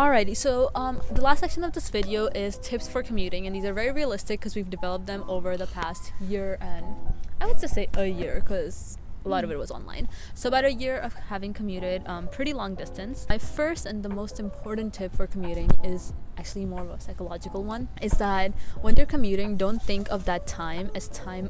Alrighty, so the last section of this video is tips for commuting, and these are very realistic because we've developed them over the past year, and I would just say a year because a lot of it was online. So about a year of having commuted pretty long distance. My first and the most important tip for commuting is actually more of a psychological one, is that when you're commuting, don't think of that time as time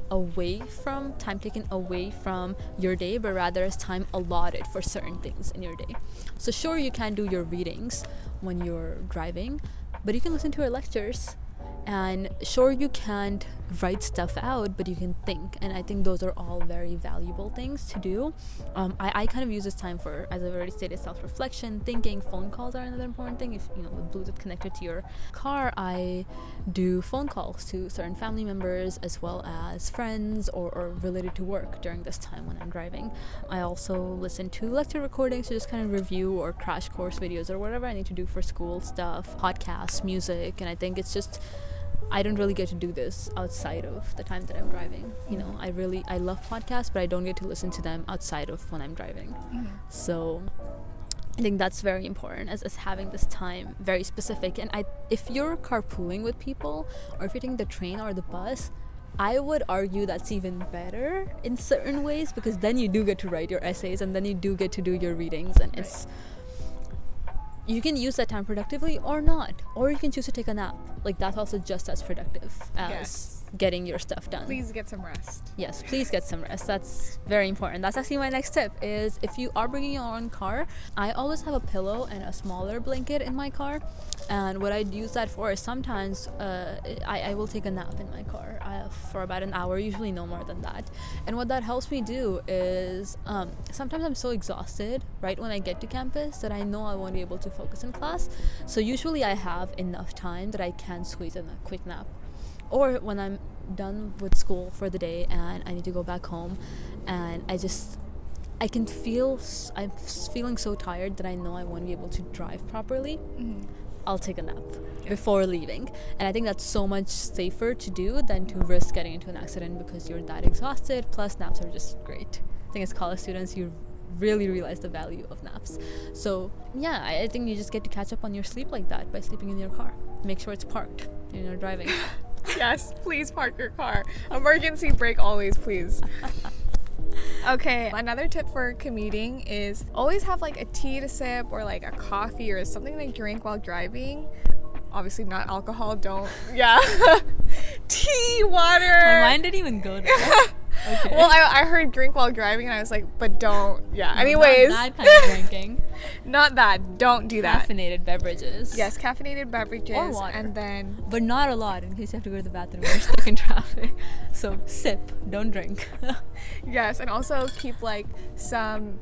taken away from your day, but rather as time allotted for certain things in your day. So sure, you can do your readings when you're driving, but you can listen to your lectures. And sure, you can't write stuff out, but you can think, and I think those are all very valuable things to do. I kind of use this time for, as I've already stated, self-reflection, thinking. Phone calls are another important thing. If with Bluetooth connected to your car, I do phone calls to certain family members as well as friends or related to work during this time when I'm driving. I also listen to lecture recordings to just kind of review or crash course videos or whatever I need to do for school stuff, podcasts, music, and I think it's just, I don't really get to do this outside of the time that I'm driving. I love podcasts, but I don't get to listen to them outside of when I'm driving. So I think that's very important as having this time very specific. And if you're carpooling with people, or if you're taking the train or the bus, I would argue that's even better in certain ways, because then you do get to write your essays and then you do get to do your readings, and you can use that time productively or not, or you can choose to take a nap. Like, that's also just as productive as getting your stuff done. Please get some rest. Yes, please get some rest. That's very important. That's actually my next tip, is if you are bringing your own car, I always have a pillow and a smaller blanket in my car. And what I use that for is sometimes I will take a nap in my car for about an hour, usually no more than that. And what that helps me do is sometimes I'm so exhausted right when I get to campus that I know I won't be able to focus in class. So usually I have enough time that I can squeeze in a quick nap. Or when I'm done with school for the day and I need to go back home, and I'm feeling so tired that I know I won't be able to drive properly, I'll take a nap before leaving. And I think that's so much safer to do than to risk getting into an accident because you're that exhausted. Plus, naps are just great. I think as college students, you really realize the value of naps. So yeah, I think you just get to catch up on your sleep like that by sleeping in your car. Make sure it's parked when you're driving. Yes, please park your car. Emergency brake always, please. Okay, another tip for commuting is always have like a tea to sip or like a coffee or something to drink while driving. Obviously not alcohol, don't. Yeah. Tea, water. My mind didn't even go there. Okay. Well, I heard drink while driving and I was like, but don't. Yeah, anyways. Not that kind of drinking. Not that. Don't do that. Caffeinated beverages. Yes, caffeinated beverages. Or water. And then. But not a lot in case you have to go to the bathroom or you're stuck in traffic. So sip, don't drink. Yes, and also keep like some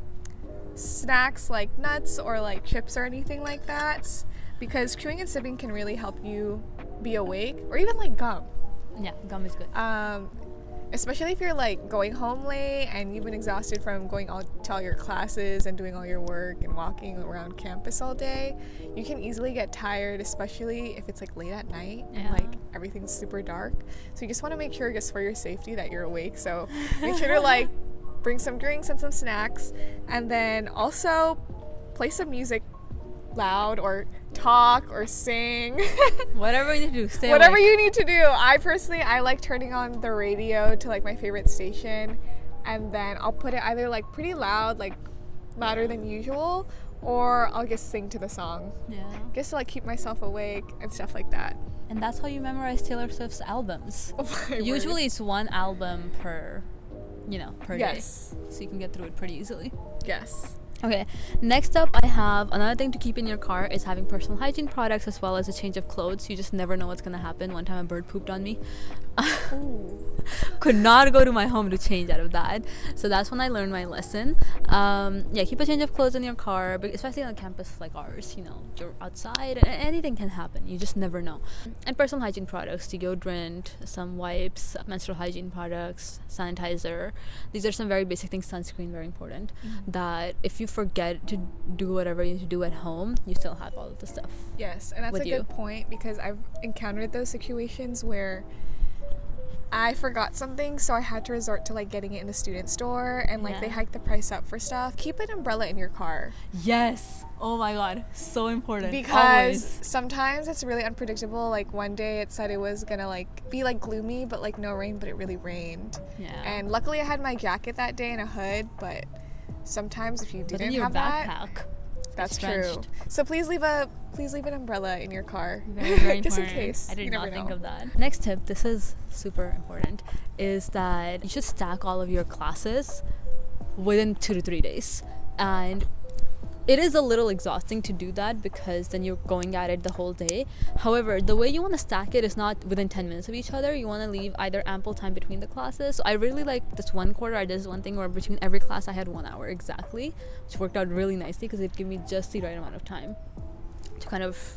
snacks like nuts or like chips or anything like that, because chewing and sipping can really help you be awake, or even like gum. Yeah, gum is good. Especially if you're like going home late and you've been exhausted from going to all your classes and doing all your work and walking around campus all day, you can easily get tired, especially if it's like late at night and like everything's super dark. So you just want to make sure, just for your safety, that you're awake. So make sure to like bring some drinks and some snacks, and then also play some music loud or talk or sing. Whatever you need to do, whatever you need to do. I like turning on the radio to like my favorite station, and then I'll put it either like pretty loud, like louder than usual, or I'll just sing to the song. Yeah. Just to like keep myself awake and stuff like that. And that's how you memorize Taylor Swift's albums. Usually it's one album per day. So you can get through it pretty easily. Yes. Okay, next up I have another thing to keep in your car is having personal hygiene products as well as a change of clothes. You just never know what's gonna happen. One time a bird pooped on me. Could not go to my home to change out of that. So that's when I learned my lesson. Keep a change of clothes in your car, but especially on a campus like ours, you're outside and anything can happen. You just never know. And personal hygiene products, deodorant, some wipes, menstrual hygiene products, sanitizer. These are some very basic things. Sunscreen, very important. That if you forget to do whatever you need to do at home, you still have all of the stuff. Yes, and that's a good point, because I've encountered those situations where I forgot something, so I had to resort to like getting it in the student store, and like they Yeah. hiked the price up for stuff. Keep an umbrella in your car Yes. Oh my god. So important. because Always. sometimes it's really unpredictable. Like one day it said it was gonna like be like gloomy but like no rain, but it really rained. Yeah. And luckily I had my jacket that day and a hood, but sometimes if you but in didn't your have that, backpack. that's it's true. drenched. So please leave an umbrella in your car. Very, very Just in important. case. I did You not never think know. of that. Next tip, this is super important, is that you should stack all of your classes within 2 to 3 days. And it is a little exhausting to do that because then you're going at it the whole day. However, the way you want to stack it is not within 10 minutes of each other. You want to leave either ample time between the classes. So I really like this one quarter. I did this one thing where between every class I had 1 hour exactly, which worked out really nicely because it gave me just the right amount of time to kind of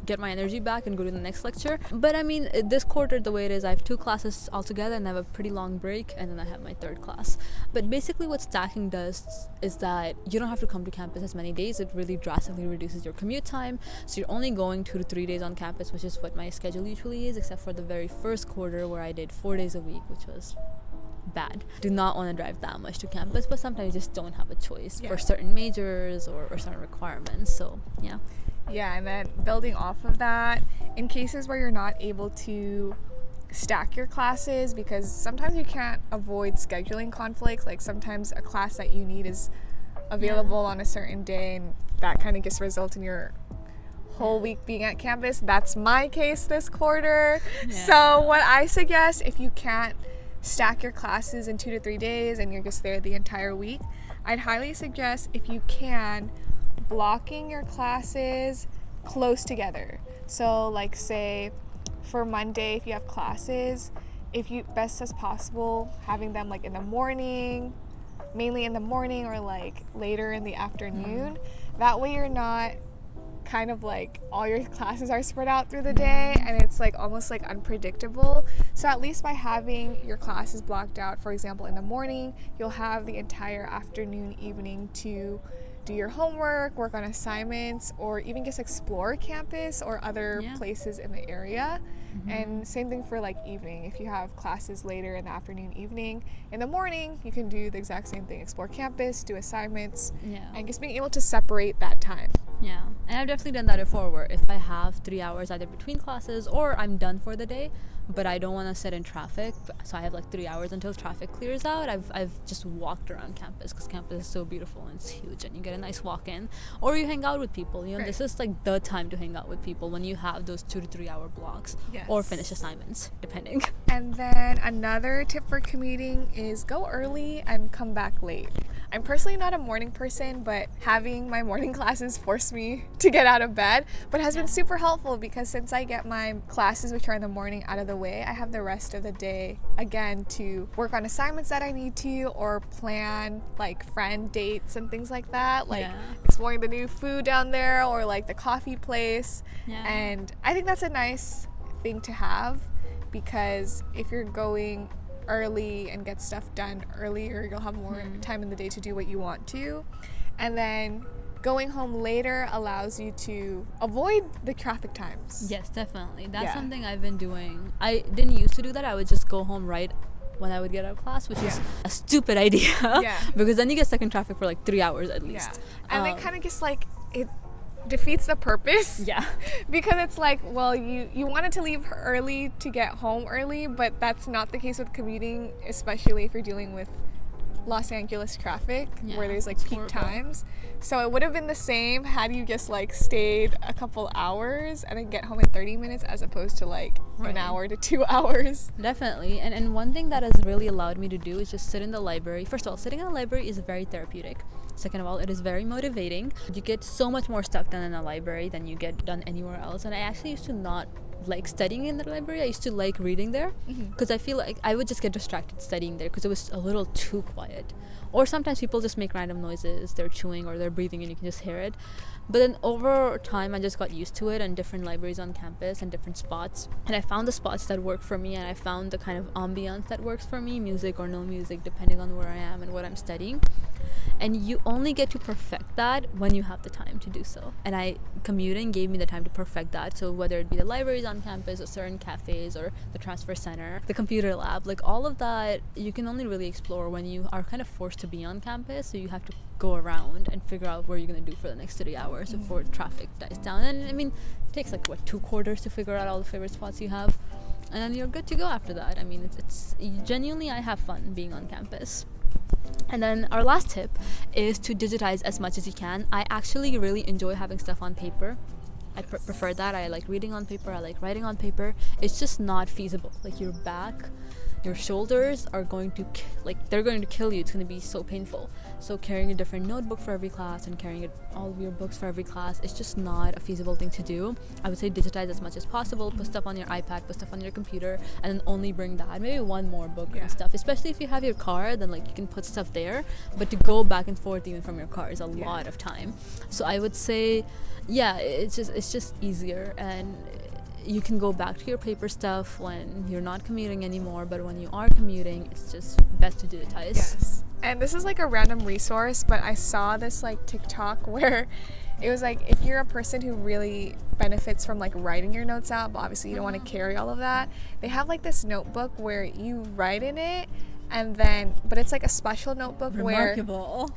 get my energy back and go to the next lecture. But I mean, this quarter, the way it is, I have 2 classes altogether and I have a pretty long break, and then I have my 3rd class. But basically what stacking does is that you don't have to come to campus as many days. It really drastically reduces your commute time, so you're only going 2 to 3 days on campus, which is what my schedule usually is, except for the very first quarter where I did 4 days a week, which was bad. Do not want to drive that much to campus, but sometimes you just don't have a choice for certain majors or certain requirements. So yeah. Yeah, and then building off of that, in cases where you're not able to stack your classes, because sometimes you can't avoid scheduling conflicts, like sometimes a class that you need is available on a certain day, and that kind of just results in your whole week being at campus. That's my case this quarter. So what I suggest, if you can't stack your classes in 2 to 3 days and you're just there the entire week, I'd highly suggest, if you can, blocking your classes close together. So like say for Monday, if you have classes, if you best as possible having them like in the morning, mainly in the morning, or like later in the afternoon. That way you're not kind of like all your classes are spread out through the day and it's like almost like unpredictable. So at least by having your classes blocked out, for example in the morning, you'll have the entire afternoon, evening to do your homework, work on assignments, or even just explore campus or other places in the area. And same thing for like evening. If you have classes later in the afternoon, evening, in the morning, you can do the exact same thing. Explore campus, do assignments, and just being able to separate that time. Yeah, and I've definitely done that before, where if I have 3 hours either between classes or I'm done for the day, but I don't want to sit in traffic, so I have like 3 hours until traffic clears out, I've just walked around campus, because campus is so beautiful and it's huge, and you get a nice walk in, or you hang out with people. You know, this is like the time to hang out with people, when you have those 2 to 3 hour blocks, or finish assignments, depending. And then another tip for commuting is go early and come back late. I'm personally not a morning person, but having my morning classes forced me to get out of bed, but has been super helpful, because since I get my classes, which are in the morning, out of the way, I have the rest of the day again to work on assignments that I need to, or plan like friend dates and things like that, like exploring the new food down there, or like the coffee place. And I think that's a nice thing to have, because if you're going early and get stuff done earlier, you'll have more time in the day to do what you want to. And then going home later allows you to avoid the traffic times. Yes, definitely. That's something I've been doing. I didn't used to do that. I would just go home right when I would get out of class, which is a stupid idea. Because then you get stuck in traffic for like 3 hours at least. And it kind of just like it defeats the purpose. Because it's like, well, you wanted to leave early to get home early, but that's not the case with commuting, especially if you're dealing with Los Angeles traffic, where there's like peak times. So it would have been the same had you just like stayed a couple hours and then get home in 30 minutes as opposed to like an hour to 2 hours. Definitely. And one thing that has really allowed me to do is just sit in the library. First of all, sitting in the library is very therapeutic. Second of all, it is very motivating. You get so much more stuff done in a library than you get done anywhere else. And I actually used to not like studying in the library. I used to like reading there, because I feel like I would just get distracted studying there because it was a little too quiet. Or sometimes people just make random noises, they're chewing or they're breathing and you can just hear it. But then over time, I just got used to it, and different libraries on campus and different spots. And I found the spots that work for me, and I found the kind of ambiance that works for me, music or no music, depending on where I am and what I'm studying. And you only get to perfect that when you have the time to do so. And commuting gave me the time to perfect that. So whether it be the libraries on campus or certain cafes or the transfer center, the computer lab, like all of that, you can only really explore when you are kind of forced to be on campus. So you have to go around and figure out what you're going to do for the next 3 hours before traffic dies down. And I mean, it takes like 2 quarters to figure out all the favorite spots you have, and then you're good to go after that. I mean, it's genuinely, I have fun being on campus. And then our last tip is to digitize as much as you can. I actually really enjoy having stuff on paper. I prefer that. I like reading on paper. I like writing on paper. It's just not feasible. Like your back, your shoulders are going to they're going to kill you. It's going to be so painful. So carrying a different notebook for every class and carrying all of your books for every class, it's just not a feasible thing to do. I would say digitize as much as possible. Put stuff on your iPad, put stuff on your computer, and then only bring that. Maybe one more book and stuff. Especially if you have your car, then like you can put stuff there. But to go back and forth even from your car is a lot of time. So I would say, it's just easier, and you can go back to your paper stuff when you're not commuting anymore, but when you are commuting, it's just best to digitize. Yes. And this is like a random resource, but I saw this like TikTok where it was like, if you're a person who really benefits from like writing your notes out, but obviously you don't want to carry all of that, they have like this notebook where you write in it, and then, but it's like a special notebook. Remarkable.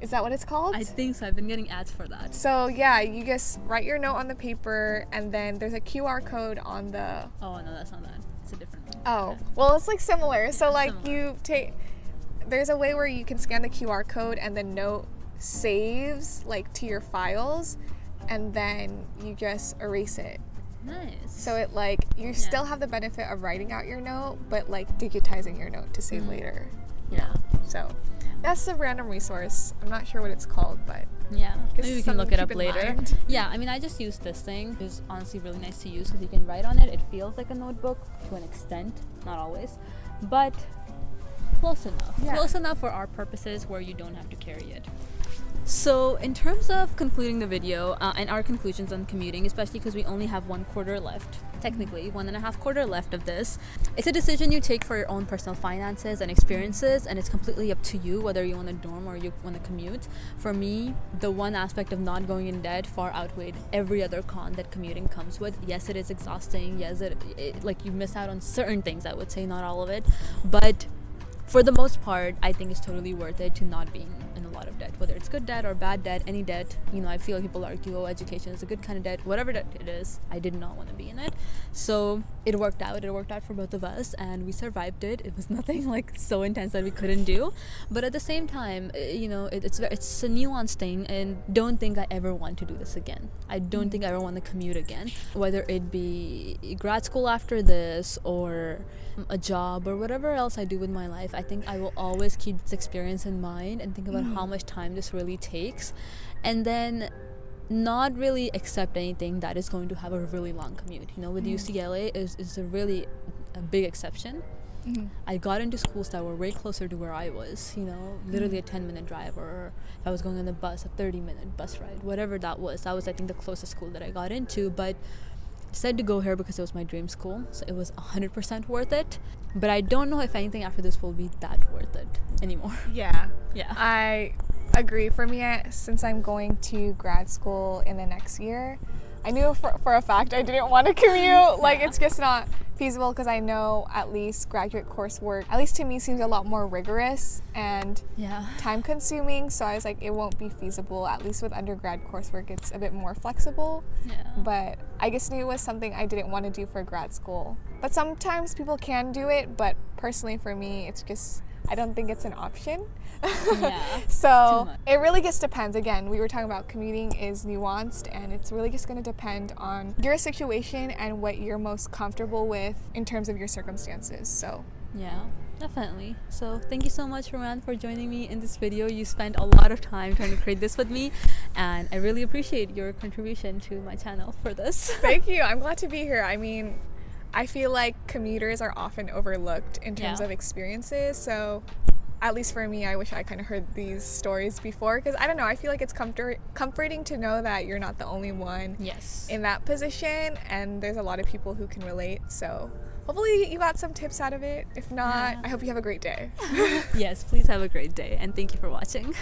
Is that what it's called? I think so. I've been getting ads for that. So yeah, you just write your note on the paper, and then there's a QR code on the... Oh, no, that's not that. It's a different one. Oh, okay. Well, it's like similar. So like similar. There's a way where you can scan the QR code and the note saves like to your files, and then you just erase it. Nice. So it like, you still have the benefit of writing out your note, but like digitizing your note to save later. Yeah. So that's a random resource. I'm not sure what it's called, but maybe we can look it up later. Yeah, I mean, I just use this thing. It's honestly really nice to use because you can write on it. It feels like a notebook to an extent, not always, but close enough. Close enough for our purposes where you don't have to carry it. So in terms of concluding the video and our conclusions on commuting, especially because we only have 1 quarter left, technically 1.5 quarter left of this, it's a decision you take for your own personal finances and experiences, and it's completely up to you whether you want to dorm or you want to commute. For me, the one aspect of not going in debt far outweighed every other con that commuting comes with. Yes, it is exhausting. Yes, it like you miss out on certain things, I would say, not all of it, but for the most part, I think it's totally worth it to not be in a lot of debt, whether it's good debt or bad debt, any debt. I feel like people argue, oh, education is a good kind of debt. Whatever debt it is, I did not want to be in it. So it worked out. It worked out for both of us, and we survived it. It was nothing like so intense that we couldn't do. But at the same time, it's a nuanced thing, and don't think I ever want to do this again. I don't think I ever want to commute again, whether it be grad school after this or a job or whatever else I do with my life. I think I will always keep this experience in mind and think about how much time this really takes, and then not really accept anything that is going to have a really long commute. With UCLA is a really a big exception. I got into schools that were way closer to where I was, literally a 10-minute drive, or if I was going on the bus, a 30-minute bus ride, whatever that was. That was, I think, the closest school that I got into, but decided to go here because it was my dream school, so it was 100% worth it. But I don't know if anything after this will be that worth it anymore. Yeah. I agree. For me, since I'm going to grad school in the next year, I knew for a fact I didn't want to commute. Like, it's just not feasible, because I know at least graduate coursework, at least to me, seems a lot more rigorous and time consuming. So I was like, it won't be feasible. At least with undergrad coursework, it's a bit more flexible. But I just knew it was something I didn't want to do for grad school. But sometimes people can do it, but personally for me, it's just, I don't think it's an option. So it really just depends. Again, we were talking about commuting is nuanced, and it's really just going to depend on your situation and what you're most comfortable with in terms of your circumstances. So definitely. So thank you so much, Ruanne, for joining me in this video. You spent a lot of time trying to create this with me, and I really appreciate your contribution to my channel for this. Thank you. I'm glad to be here. I mean, I feel like commuters are often overlooked in terms of experiences, so at least for me, I wish I kind of heard these stories before, because I don't know, I feel like it's comforting to know that you're not the only one Yes. in that position, and there's a lot of people who can relate. So hopefully you got some tips out of it. If not, Yeah. I hope you have a great day. Yes, please have a great day, and thank you for watching.